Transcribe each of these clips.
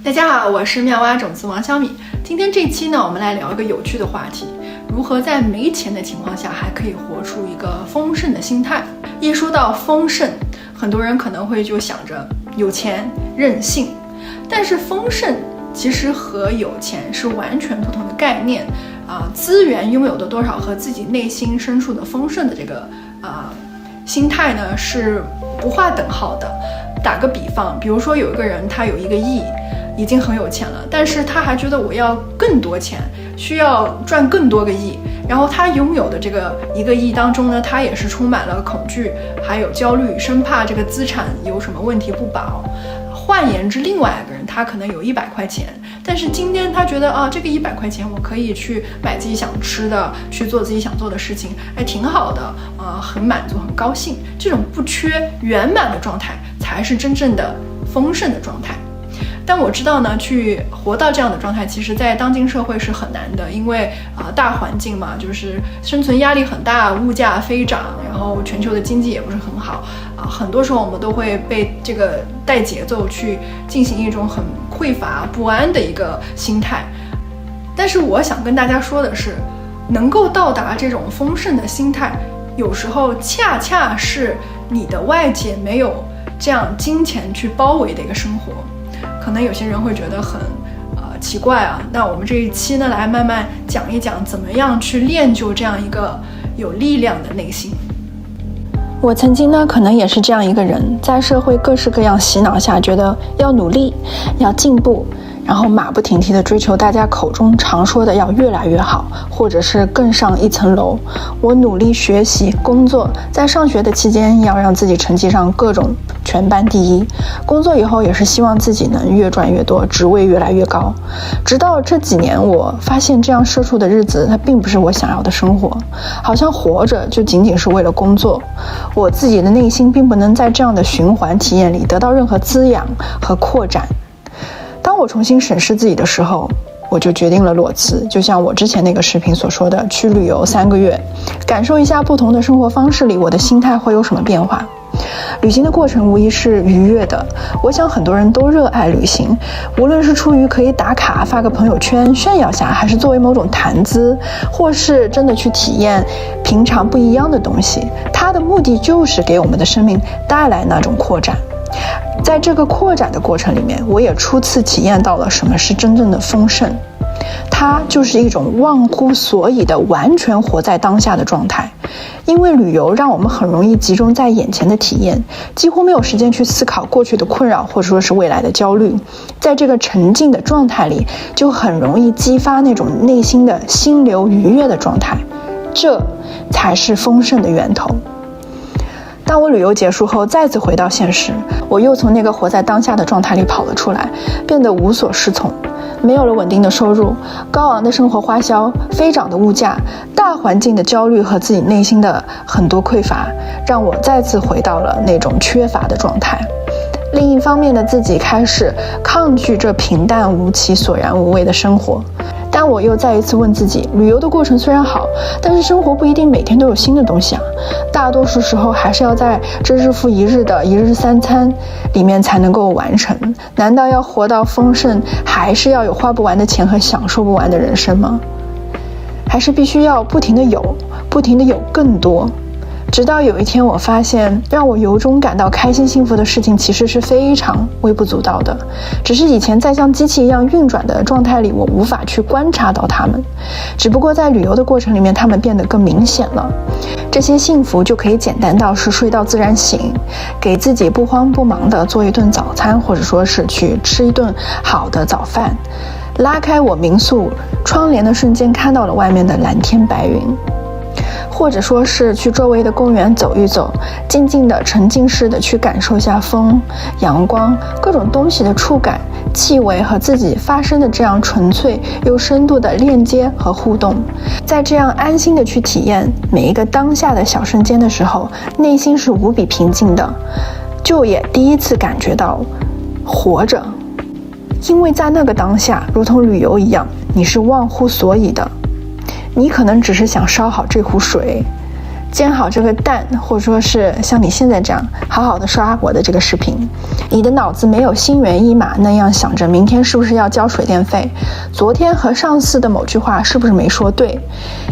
大家好，我是妙蛙种子王小米。今天这期呢，我们来聊一个有趣的话题：如何在没钱的情况下还可以活出一个丰盛的心态。一说到丰盛，很多人可能会就想着有钱任性，但是丰盛其实和有钱是完全不同的概念资源拥有的多少和自己内心深处的丰盛的这个心态呢是不划等号的。打个比方，比如说有一个人他有1个亿，已经很有钱了，但是他还觉得我要更多钱，需要赚更多个亿，然后他拥有的这个1个亿当中呢，他也是充满了恐惧还有焦虑，生怕这个资产有什么问题不保。换言之，另外一个人他可能有100块钱，但是今天他觉得这个100块钱我可以去买自己想吃的，去做自己想做的事情，挺好的，很满足很高兴。这种不缺圆满的状态才是真正的丰盛的状态。但我知道呢，去活到这样的状态，其实在当今社会是很难的，因为大环境嘛，就是生存压力很大，物价飞涨，然后全球的经济也不是很好很多时候我们都会被这个带节奏去进行一种很匮乏不安的一个心态。但是我想跟大家说的是，能够到达这种丰盛的心态，有时候恰恰是你的外界没有这样金钱去包围的一个生活。可能有些人会觉得很奇怪那我们这一期呢，来慢慢讲一讲怎么样去练就这样一个有力量的内心。我曾经呢，可能也是这样一个人，在社会各式各样洗脑下，觉得要努力，要进步，然后马不停蹄地追求大家口中常说的要越来越好，或者是更上一层楼。我努力学习工作，在上学的期间要让自己成绩上各种全班第一，工作以后也是希望自己能越赚越多，职位越来越高。直到这几年，我发现这样社畜的日子它并不是我想要的生活，好像活着就仅仅是为了工作，我自己的内心并不能在这样的循环体验里得到任何滋养和扩展。当我重新审视自己的时候，我就决定了裸辞，就像我之前那个视频所说的，去旅游3个月，感受一下不同的生活方式里我的心态会有什么变化。旅行的过程无疑是愉悦的，我想很多人都热爱旅行，无论是出于可以打卡发个朋友圈炫耀下，还是作为某种谈资，或是真的去体验平常不一样的东西，它的目的就是给我们的生命带来那种扩展。在这个扩展的过程里面，我也初次体验到了什么是真正的丰盛，它就是一种忘乎所以的完全活在当下的状态。因为旅游让我们很容易集中在眼前的体验，几乎没有时间去思考过去的困扰或者说是未来的焦虑。在这个沉浸的状态里，就很容易激发那种内心的心流愉悦的状态，这才是丰盛的源头。当我旅游结束后再次回到现实，我又从那个活在当下的状态里跑了出来，变得无所适从。没有了稳定的收入，高昂的生活花销，飞涨的物价，大环境的焦虑和自己内心的很多匮乏，让我再次回到了那种缺乏的状态。另一方面的自己开始抗拒这平淡无奇、索然无味的生活。但我又再一次问自己，旅游的过程虽然好，但是生活不一定每天都有新的东西大多数时候还是要在这日复一日的一日3餐里面才能够完成。难道要活到丰盛，还是要有花不完的钱和享受不完的人生吗？还是必须要不停地有更多？直到有一天我发现，让我由衷感到开心幸福的事情其实是非常微不足道的，只是以前在像机器一样运转的状态里，我无法去观察到它们。只不过在旅游的过程里面，它们变得更明显了。这些幸福就可以简单到是睡到自然醒，给自己不慌不忙的做一顿早餐，或者说是去吃一顿好的早饭，拉开我民宿窗帘的瞬间看到了外面的蓝天白云，或者说是去周围的公园走一走，静静的沉浸式的去感受一下风、阳光、各种东西的触感、气味和自己发生的这样纯粹又深度的链接和互动。在这样安心的去体验每一个当下的小瞬间的时候，内心是无比平静的，就也第一次感觉到活着。因为在那个当下，如同旅游一样，你是忘乎所以的。你可能只是想烧好这壶水，煎好这个蛋，或者说是像你现在这样好好的刷我的这个视频，你的脑子没有心猿意马那样想着明天是不是要交水电费，昨天和上司的某句话是不是没说对，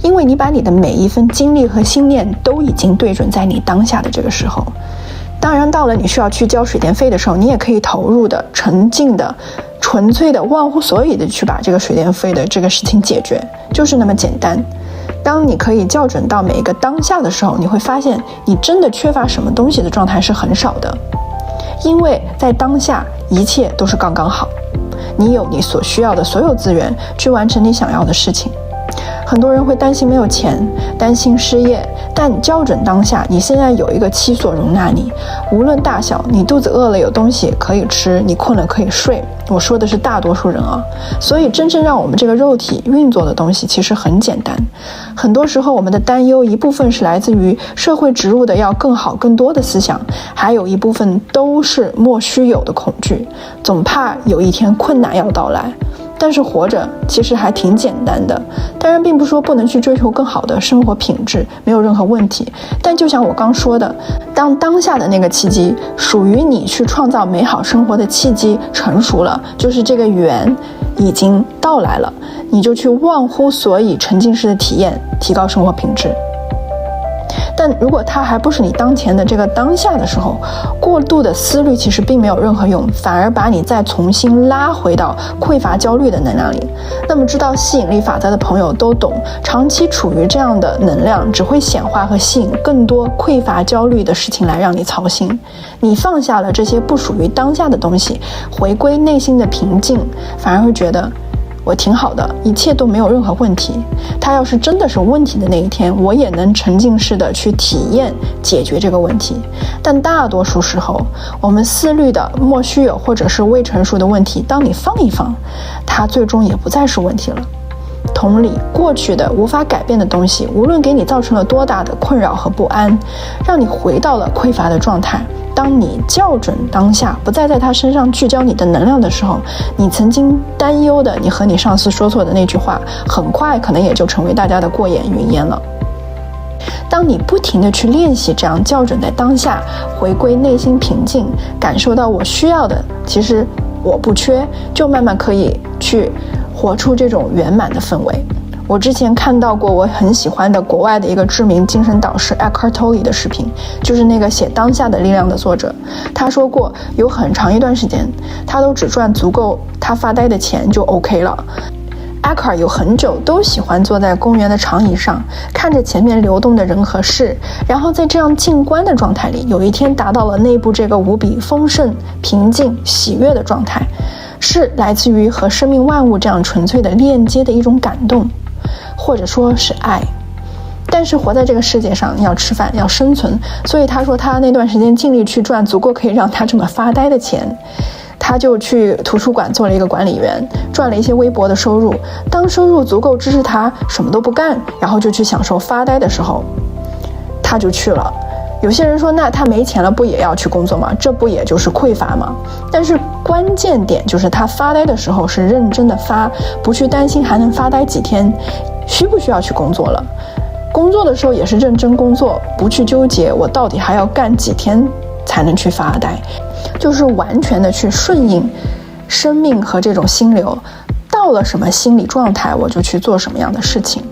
因为你把你的每一分精力和心念都已经对准在你当下的这个时候。当然到了你需要去交水电费的时候，你也可以投入的、沉浸的、纯粹的、忘乎所以的去把这个水电费的这个事情解决，就是那么简单。当你可以校准到每一个当下的时候，你会发现你真的缺乏什么东西的状态是很少的，因为在当下一切都是刚刚好，你有你所需要的所有资源去完成你想要的事情。很多人会担心没有钱，担心失业，但校准当下，你现在有一个期所容纳你，无论大小，你肚子饿了有东西可以吃，你困了可以睡。我说的是大多数人啊，所以真正让我们这个肉体运作的东西其实很简单。很多时候我们的担忧一部分是来自于社会植入的要更好更多的思想，还有一部分都是莫须有的恐惧，总怕有一天困难要到来。但是活着其实还挺简单的，当然并不说不能去追求更好的生活品质，没有任何问题。但就像我刚说的，当当下的那个契机，属于你去创造美好生活的契机成熟了，就是这个缘已经到来了，你就去忘乎所以，沉浸式的体验，提高生活品质。但如果它还不是你当前的这个当下的时候，过度的思虑其实并没有任何用，反而把你再重新拉回到匮乏焦虑的能量里。那么知道吸引力法则的朋友都懂，长期处于这样的能量只会显化和吸引更多匮乏焦虑的事情来让你操心。你放下了这些不属于当下的东西，回归内心的平静，反而会觉得我挺好的，一切都没有任何问题。它要是真的是问题的那一天，我也能沉浸式的去体验解决这个问题。但大多数时候，我们思虑的莫须有或者是未成熟的问题，当你放一放，它最终也不再是问题了。同理，过去的无法改变的东西，无论给你造成了多大的困扰和不安，让你回到了匮乏的状态，当你校准当下，不再在他身上聚焦你的能量的时候，你曾经担忧的你和你上司说错的那句话，很快可能也就成为大家的过眼云烟了。当你不停地去练习这样校准在当下，回归内心平静，感受到我需要的其实我不缺，就慢慢可以去活出这种圆满的氛围。我之前看到过我很喜欢的国外的一个知名精神导师 Eckhart Tolle 的视频，就是那个写当下的力量的作者。他说过有很长一段时间他都只赚足够他发呆的钱就 OK 了。Eckhart 有很久都喜欢坐在公园的长椅上，看着前面流动的人和事，然后在这样静观的状态里，有一天达到了内部这个无比丰盛、平静、喜悦的状态，是来自于和生命万物这样纯粹的链接的一种感动，或者说是爱。但是活在这个世界上要吃饭要生存，所以他说他那段时间尽力去赚足够可以让他这么发呆的钱，他就去图书馆做了一个管理员，赚了一些微薄的收入。当收入足够支持他什么都不干，然后就去享受发呆的时候，他就去了。有些人说那他没钱了不也要去工作吗？这不也就是匮乏吗？但是关键点就是他发呆的时候是认真的发，不去担心还能发呆几天，需不需要去工作了。工作的时候也是认真工作，不去纠结我到底还要干几天才能去发呆，就是完全的去顺应生命和这种心流，到了什么心理状态我就去做什么样的事情。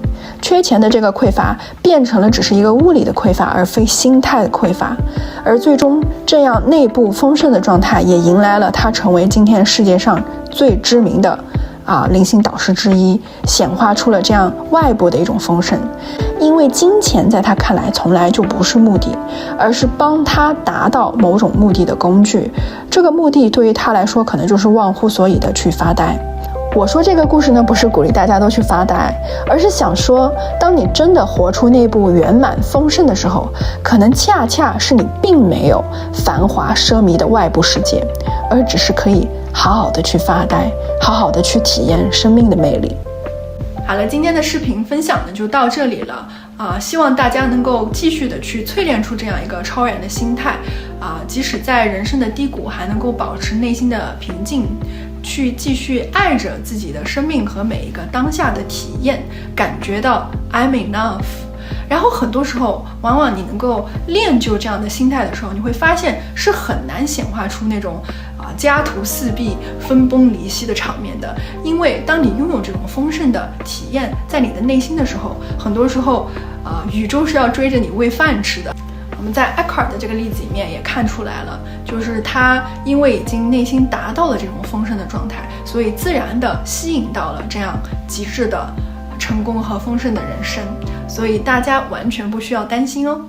缺钱的这个匮乏变成了只是一个物理的匮乏，而非心态的匮乏，而最终这样内部丰盛的状态也迎来了他成为今天世界上最知名的灵性导师之一，显化出了这样外部的一种丰盛。因为金钱在他看来从来就不是目的，而是帮他达到某种目的的工具。这个目的对于他来说可能就是忘乎所以的去发呆。我说这个故事呢，不是鼓励大家都去发呆，而是想说，当你真的活出内部圆满丰盛的时候，可能恰恰是你并没有繁华奢靡的外部世界，而只是可以好好的去发呆，好好的去体验生命的魅力。好了，今天的视频分享呢就到这里了希望大家能够继续的去淬炼出这样一个超然的心态即使在人生的低谷还能够保持内心的平静，去继续爱着自己的生命和每一个当下的体验，感觉到 I'm enough，然后很多时候，往往你能够练就这样的心态的时候，你会发现是很难显化出那种家徒四壁、分崩离析的场面的。因为当你拥有这种丰盛的体验在你的内心的时候，很多时候宇宙是要追着你喂饭吃的。我们在 Eckhart 的这个例子里面也看出来了，就是他因为已经内心达到了这种丰盛的状态，所以自然的吸引到了这样极致的成功和丰盛的人生，所以大家完全不需要担心哦。